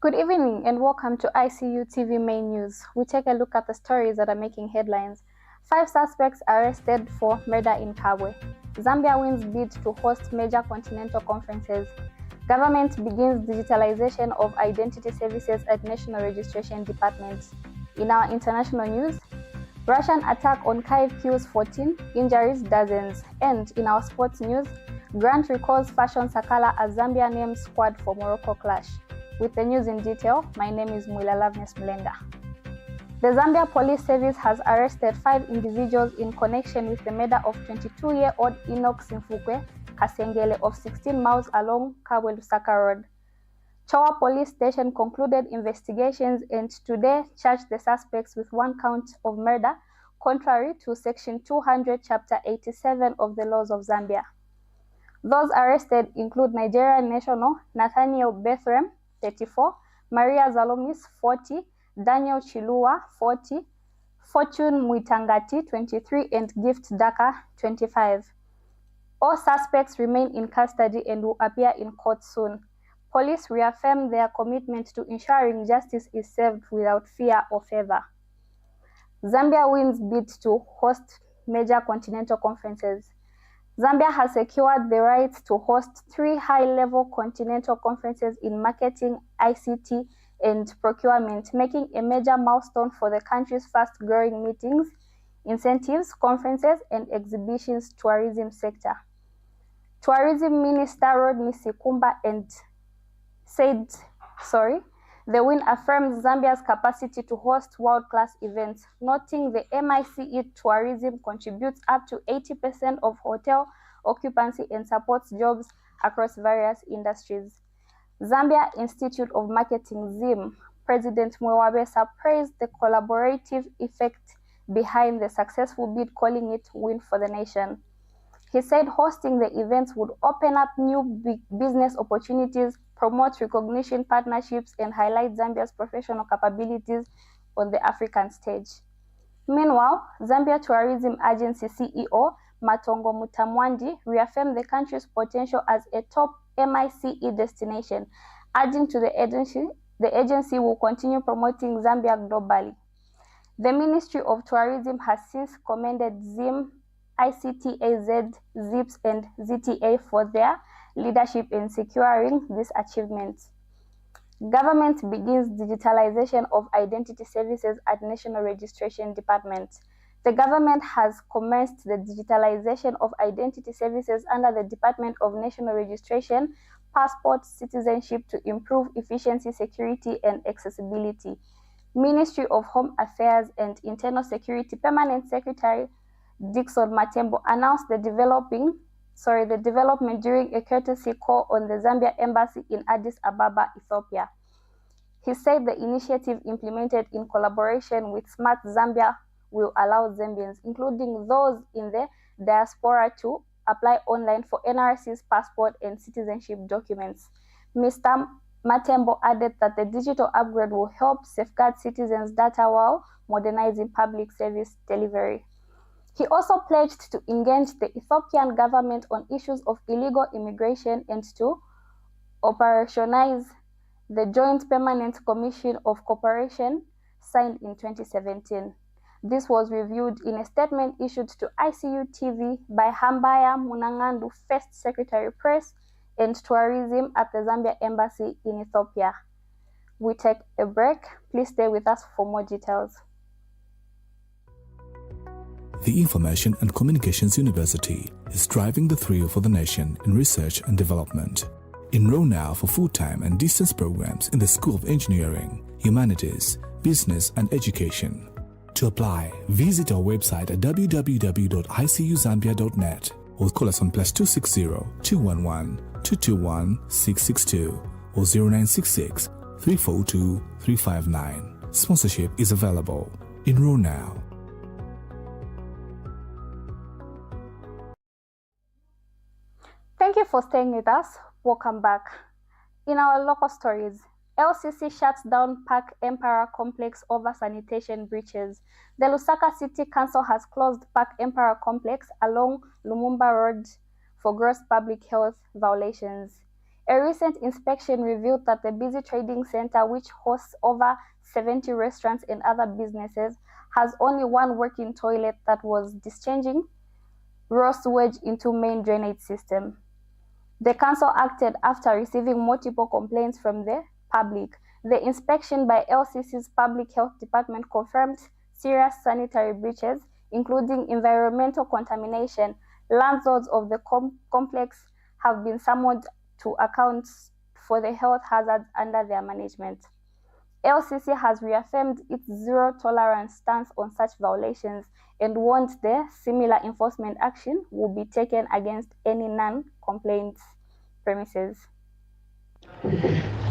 Good evening and welcome to Icu Tv main news. We take a look at the stories that are making headlines. 5 suspects arrested for murder in Kabwe. Zambia wins bid to host major continental conferences. Government begins digitalization of identity services at National Registration Department. In our international news, Russian attack on Kyiv kills 14, injuries dozens. And in our sports news, Grant recalls fashion Sakala as Zambia names squad for Morocco clash. With the news in detail, my name is Muilalavnes Mlenga. The Zambia Police Service has arrested 5 individuals in connection with the murder of 22-year-old Enoch Simfukwe Kasengele of 16 miles along Kabwe-Lusaka Road. Chowa Police Station concluded investigations and today charged the suspects with 1 count of murder, contrary to Section 200, Chapter 87 of the laws of Zambia. Those arrested include Nigerian national Nathaniel Bethlem, 34, Maria Zalomis, 40, Daniel Chilua, 40, Fortune Muitangati, 23, and Gift Daka, 25. All suspects remain in custody and will appear in court soon. Police reaffirm their commitment to ensuring justice is served without fear or favor. Zambia wins bid to host major continental conferences. Zambia has secured the right to host 3 high-level continental conferences in marketing, ICT, and procurement, making a major milestone for the country's fast-growing meetings, incentives, conferences, and exhibitions tourism sector. Tourism Minister Rodney Sikumba the win affirms Zambia's capacity to host world-class events, noting the MICE tourism contributes up to 80% of hotel occupancy and supports jobs across various industries. Zambia Institute of Marketing ZIM President Mwewabesa praised the collaborative effect behind the successful bid, calling it a win for the nation. He said hosting the events would open up new business opportunities, promote recognition partnerships, and highlight Zambia's professional capabilities on the African stage. Meanwhile, Zambia Tourism Agency CEO Matongo Mutamwandi reaffirmed the country's potential as a top MICE destination, adding to the agency will continue promoting Zambia globally. The Ministry of Tourism has since commended ZIM, ICTAZ, ZIPS, and ZTA for their leadership in securing this achievement. Government begins digitalization of identity services at National Registration Department. The government has commenced the digitalization of identity services under the Department of National Registration, Passport, Citizenship to improve efficiency, security, and accessibility. Ministry of Home Affairs and Internal Security Permanent Secretary Dixon Matembo announced the development during a courtesy call on the Zambia Embassy in Addis Ababa, Ethiopia. He said the initiative implemented in collaboration with Smart Zambia will allow Zambians, including those in the diaspora, to apply online for NRC's passport and citizenship documents. Mr. Matembo added that the digital upgrade will help safeguard citizens' data while modernizing public service delivery. He also pledged to engage the Ethiopian government on issues of illegal immigration and to operationalize the Joint Permanent Commission of Cooperation signed in 2017. This was reviewed in a statement issued to Icu TV by Hambaya Munangandu, First Secretary Press and Tourism at the Zambia Embassy in Ethiopia. We take a break. Please stay with us for more details. The Information and Communications University is driving the thrill for the nation in research and development. Enroll now for full-time and distance programs in the School of Engineering, Humanities, Business and Education. To apply, visit our website at www.icuzambia.net or call us on +260 211 221 662 or 0966 342 359. Sponsorship is available. Enroll now. Thank you for staying with us. Welcome back. In our local stories, LCC shuts down Park Emperor Complex over sanitation breaches. The Lusaka City Council has closed Park Emperor Complex along Lumumba Road for gross public health violations. A recent inspection revealed that the busy trading center, which hosts over 70 restaurants and other businesses, has only one working toilet that was discharging raw sewage into main drainage system. The council acted after receiving multiple complaints from the public. The inspection by LCC's Public Health Department confirmed serious sanitary breaches, including environmental contamination. Landlords of the complex have been summoned to account for the health hazards under their management. LCC has reaffirmed its zero-tolerance stance on such violations and warned the similar enforcement action will be taken against any non-complaint premises.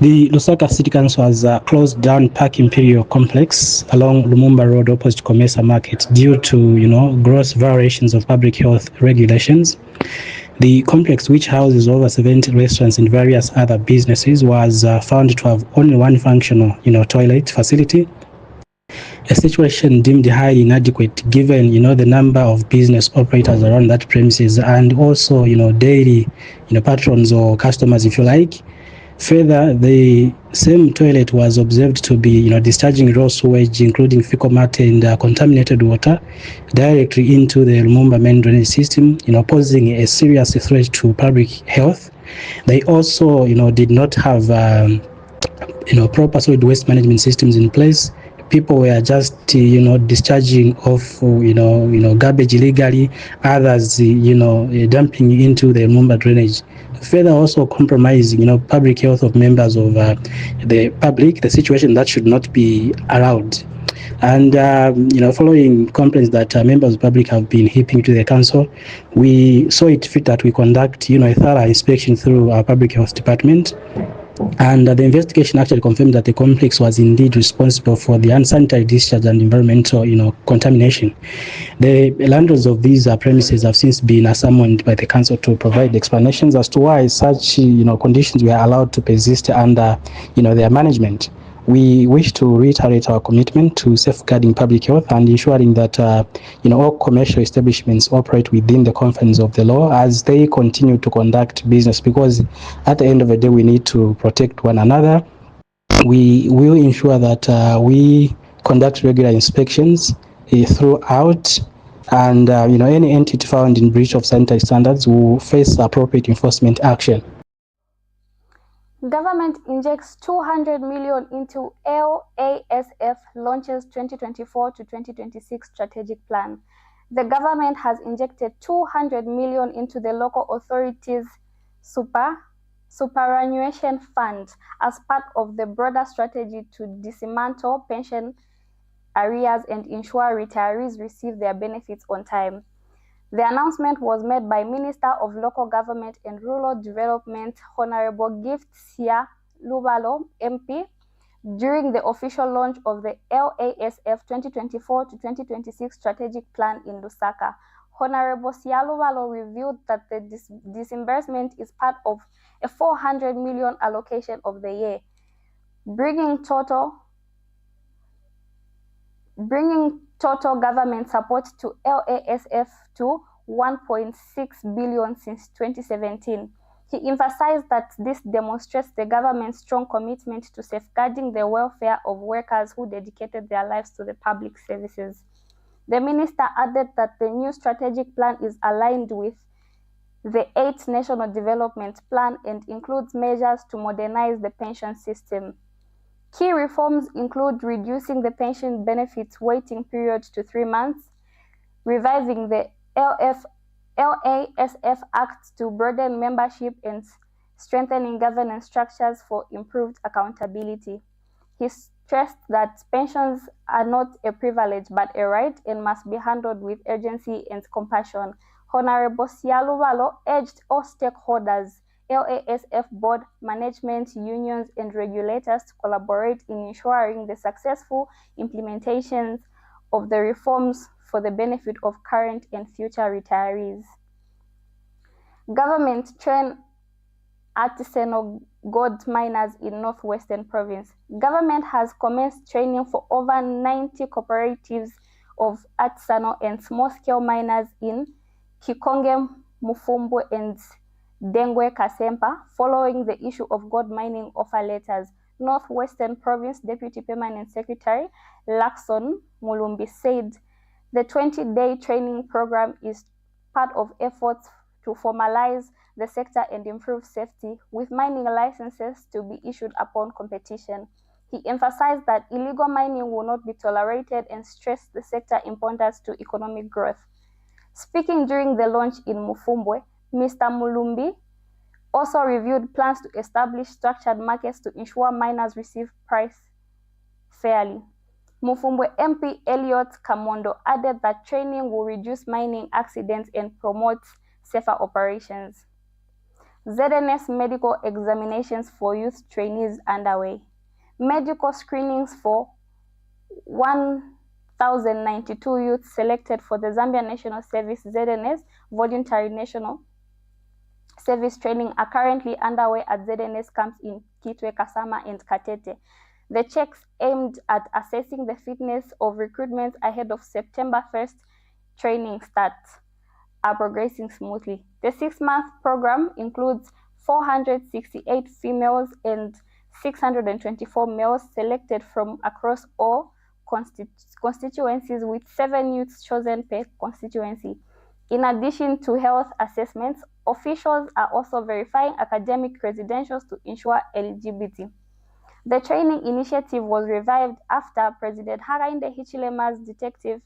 The Lusaka City Council has closed down Park Imperial Complex along Lumumba Road opposite Comesa Market due to, gross violations of public health regulations. The complex, which houses over 70 restaurants and various other businesses, was found to have only one functional, toilet facility. A situation deemed highly inadequate given, the number of business operators around that premises and also, daily, patrons or customers, if you like. Further, the same toilet was observed to be, discharging raw sewage, including fecal matter and contaminated water, directly into the Lumumba main drainage system, posing a serious threat to public health. They also, did not have, proper solid waste management systems in place. People were just, discharging off, garbage illegally. Others, dumping into the Lumumba drainage. Further, also compromising, public health of members of the public, the situation that should not be allowed. And, following complaints that members of the public have been heaping to the council, we saw it fit that we conduct, a thorough inspection through our public health department. And the investigation actually confirmed that the complex was indeed responsible for the unsanitary discharge and environmental, contamination. The landlords of these premises have since been summoned by the council to provide explanations as to why such, conditions were allowed to persist under, their management. We wish to reiterate our commitment to safeguarding public health and ensuring that, all commercial establishments operate within the confines of the law as they continue to conduct business, because at the end of the day, we need to protect one another. We will ensure that we conduct regular inspections throughout, and, any entity found in breach of sanitary standards will face appropriate enforcement action. Government injects 200 million into LASF launches 2024 to 2026 strategic plan. The government has injected 200 million into the local authorities' superannuation fund as part of the broader strategy to dismantle pension arrears and ensure retirees receive their benefits on time. The announcement was made by Minister of Local Government and Rural Development, Honorable Govt Lubalo, MP, during the official launch of the LASF 2024 to 2026 strategic plan in Lusaka. Honorable Lubalo revealed that the disbursement is part of a 400 million allocation of the year, bringing total government support to LASF to 1.6 billion since 2017. He emphasized that this demonstrates the government's strong commitment to safeguarding the welfare of workers who dedicated their lives to the public services. The minister added that the new strategic plan is aligned with the 8th National Development Plan and includes measures to modernize the pension system. Key reforms include reducing the pension benefits waiting period to 3 months, reviving the LASF Act to broaden membership and strengthening governance structures for improved accountability. He stressed that pensions are not a privilege but a right and must be handled with urgency and compassion. Honorable Sialuvalo urged all stakeholders, LASF board, management, unions, and regulators to collaborate in ensuring the successful implementations of the reforms for the benefit of current and future retirees. Government train artisanal gold miners in Northwestern Province. Government has commenced training for over 90 cooperatives of artisanal and small-scale miners in Kikonge, Mufumbu, and Dengwe Kasempa, following the issue of gold mining offer letters. Northwestern Province Deputy Permanent Secretary Lakson Mulumbi said the 20-day training program is part of efforts to formalize the sector and improve safety, with mining licenses to be issued upon competition. He emphasized that illegal mining will not be tolerated and stressed the sector's importance to economic growth. Speaking during the launch in Mufumbwe, Mr. Mulumbi also reviewed plans to establish structured markets to ensure miners receive price fairly. Mufumbwe MP Elliot Kamondo added that training will reduce mining accidents and promote safer operations. ZNS medical examinations for youth trainees underway. Medical screenings for 1,092 youths selected for the Zambia National Service ZNS Voluntary National Service Training are currently underway at ZNS camps in Kitwe, Kasama, and Katete. The checks aimed at assessing the fitness of recruitment ahead of September 1st training start are progressing smoothly. The 6-month program includes 468 females and 624 males selected from across all constituencies, with 7 youths chosen per constituency. In addition to health assessments, officials are also verifying academic credentials to ensure eligibility. The training initiative was revived after President Hakainde Hichilema's detective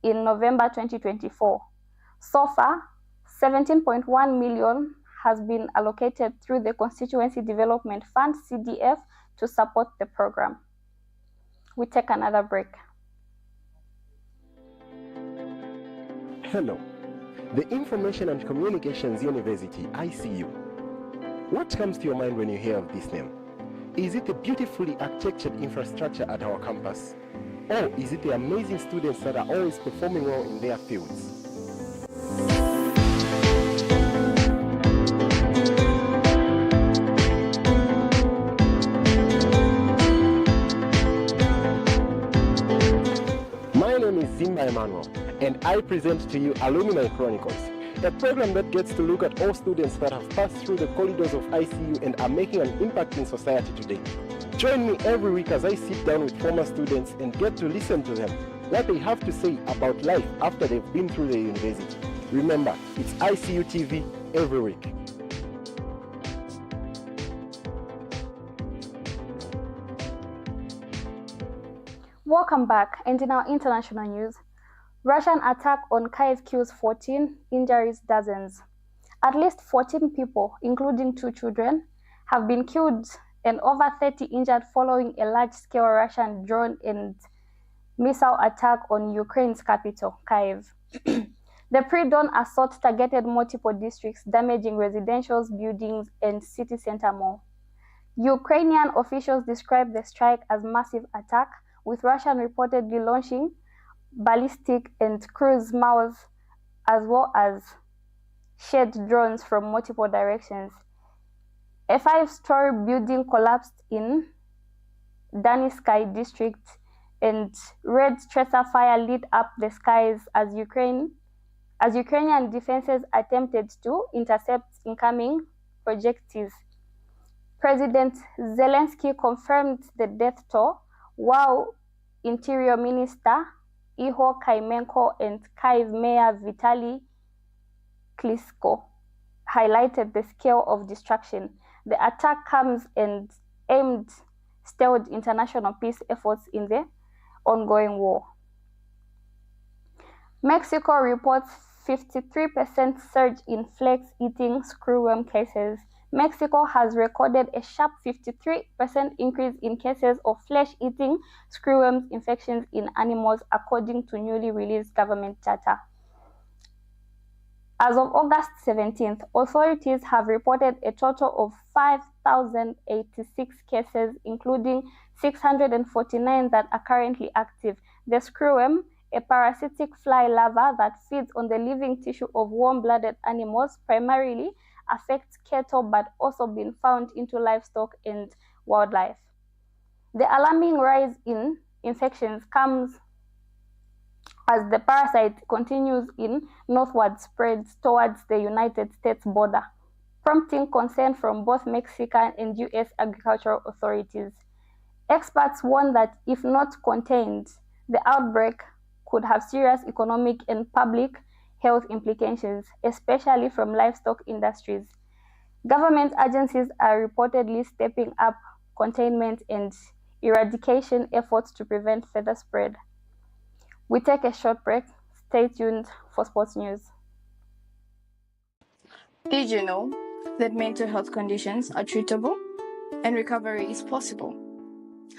in November 2024. So far, 17.1 million has been allocated through the Constituency Development Fund, CDF, to support the program. We take another break. Hello, the Information and Communications University, ICU. What comes to your mind when you hear of this name? Is it the beautifully architectured infrastructure at our campus? Or is it the amazing students that are always performing well in their fields? My name is Zimba Emmanuel, and I present to you Alumni Chronicles, a program that gets to look at all students that have passed through the corridors of ICU and are making an impact in society today. Join me every week as I sit down with former students and get to listen to them, what they have to say about life after they've been through the university. Remember, it's Icu TV every week. Welcome back, and in our international news, Russian attack on Kyiv kills 14, injuries dozens. At least 14 people, including 2 children, have been killed and over 30 injured following a large-scale Russian drone and missile attack on Ukraine's capital, Kyiv. The pre-dawn assault targeted multiple districts, damaging residential buildings and city center mall. Ukrainian officials described the strike as massive attack, with Russia reportedly launching ballistic and cruise missiles as well as shared drones from multiple directions. A 5-story building collapsed in Danisky district, and red tracer fire lit up the skies as Ukrainian defenses attempted to intercept incoming projectiles. President Zelensky confirmed the death toll, while Interior Minister Ihor Kaimenko and Kyiv Mayor Vitaly Klitschko highlighted the scale of destruction. The attack comes and aimed stalled international peace efforts in the ongoing war. Mexico reports 53% surge in flex-eating screwworm cases. Mexico has recorded a sharp 53% increase in cases of flesh-eating screwworm infections in animals, according to newly released government data. As of August 17th, authorities have reported a total of 5,086 cases, including 649 that are currently active. The screwworm, a parasitic fly larva that feeds on the living tissue of warm-blooded animals, primarily affects cattle but also been found into livestock and wildlife. The alarming rise in infections comes as the parasite continues in northward spread towards the United States border. prompting concern from both Mexican and US agricultural authorities. Experts warn that if not contained, the outbreak could have serious economic and public health implications, especially from livestock industries. Government agencies are reportedly stepping up containment and eradication efforts to prevent further spread. We take a short break. Stay tuned for sports news. Did you know that mental health conditions are treatable and recovery is possible?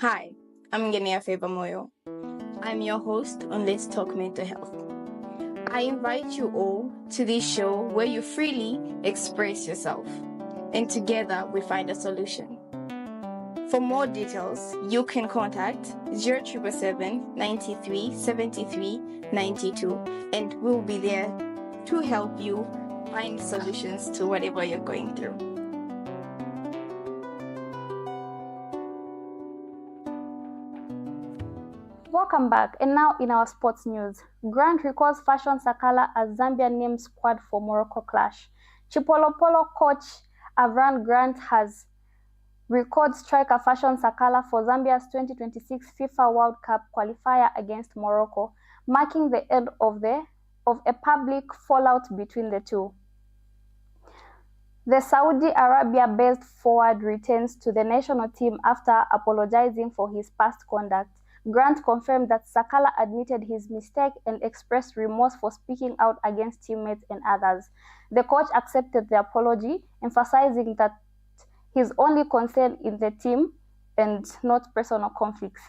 Hi, I'm Ngenia Febamoyo. I'm your host on Let's Talk Mental Health. I invite you all to this show where you freely express yourself, and together we find a solution. For more details, you can contact 0777 93 73 92, and we'll be there to help you find solutions to whatever you're going through. Welcome back, and now in our sports news. Grant recalls fashion Sakala as Zambia names squad for Morocco clash. Chipolopolo coach Avran Grant has recalled striker fashion Sakala for Zambia's 2026 FIFA World Cup qualifier against Morocco, marking the end of a public fallout between the two. The Saudi Arabia-based forward returns to the national team after apologizing for his past conduct. Grant confirmed that Sakala admitted his mistake and expressed remorse for speaking out against teammates and others. The coach accepted the apology, emphasizing that his only concern in the team and not personal conflicts.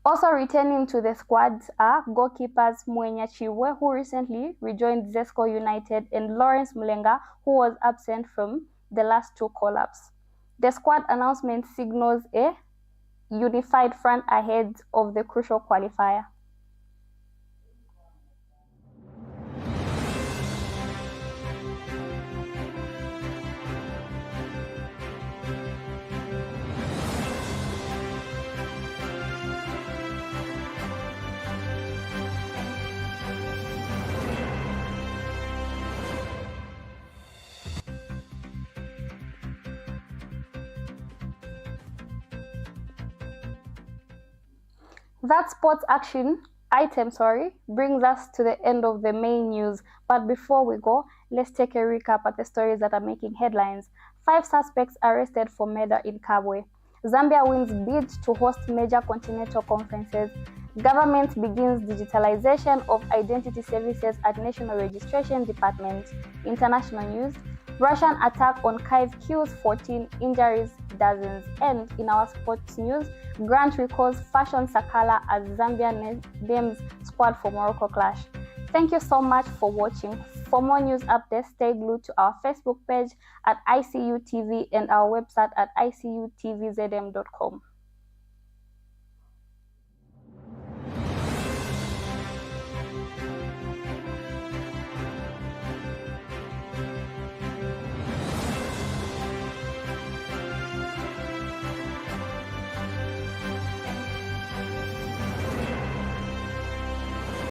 Also returning to the squad are goalkeepers Mwenya Chiwe, who recently rejoined Zesco United, and Lawrence Mulenga, who was absent from the last two call-ups. The squad announcement signals a unified front ahead of the crucial qualifier. That sports action item, brings us to the end of the main news. But before we go, let's take a recap at the stories that are making headlines. 5 suspects arrested for murder in Kabwe. Zambia wins bid to host major continental conferences. Government begins digitalization of identity services at National Registration Department. International news. Russian attack on Kyiv kills 14, injuries dozens. And in our sports news, Grant recalls fashion Sakala as Zambia names squad for Morocco clash. Thank you so much for watching. For more news updates, stay glued to our Facebook page at Icu TV and our website at icutvzm.com.